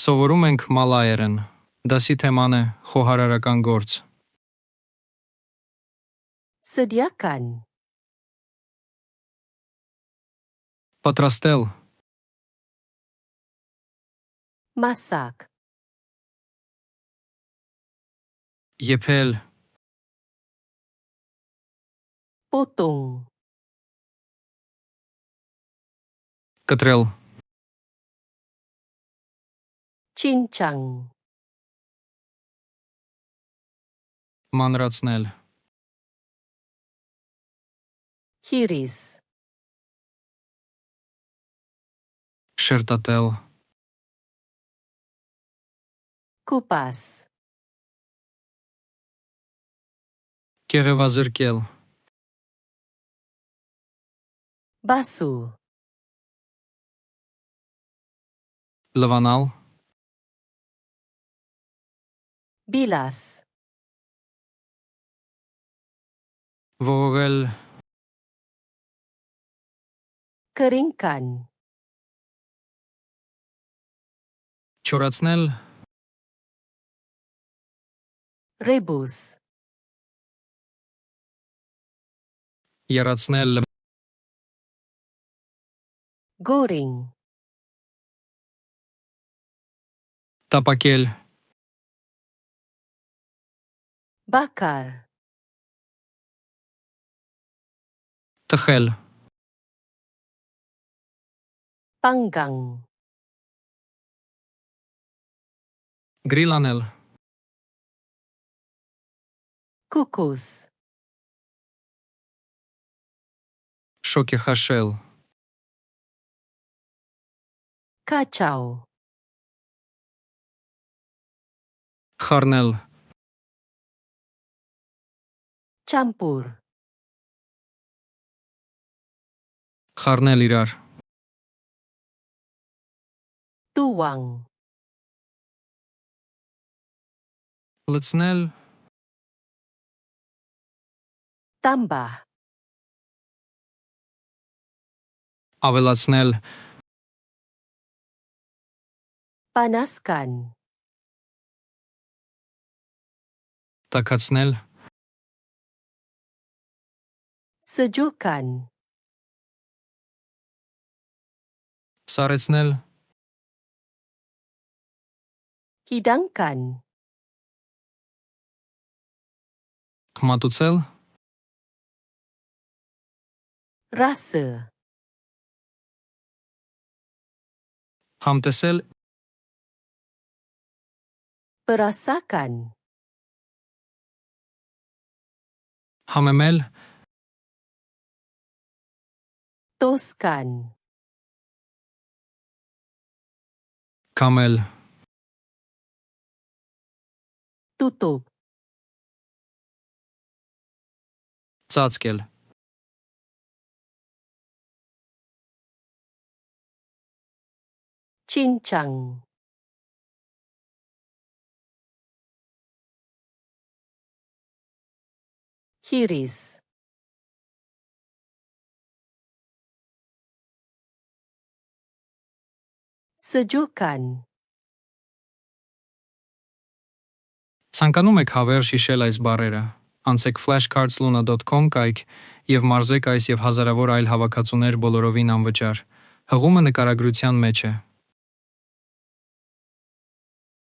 Սովորում ենք մալայերեն։ Դասի թեման է խոհարարական գործ։ Sediakan. Պատրաստել, Masak. եփել, Potong. կտրել, Cincang. մանրացնել, Hiris. շերտատել, Kupas. կեղևազրկել, Basuh. լվանալ, Bilas. ողողել, Keringkan. չորացնել, Rebus. եռացնել, Goreng. տապակել, Bakar. տխել, Panggang. գրիլանել, Kukus. շոգեխաշել, Kacau. խառնել, Campur. խառնել իրար, Tuang. լցնել, Tambah. ավելացնել, Panaskan. տաքացնել, Sejukkan. սառեցնել, Hidangkan. մատուցել, Rasa. համտեսել, Perasakan. համեմել, Toskan. կամել, Tutup. ծածկել, Cincang. Hiris. Sejukkan. Ցանկանում եք հավերժ հիշել այս բառերը, անցեք flashcardsluna.com կայք և մարզեք այս և հազարավոր այլ հավաքածուներ բոլորովին անվճար։ Հղումը նկարագրության մեջ է։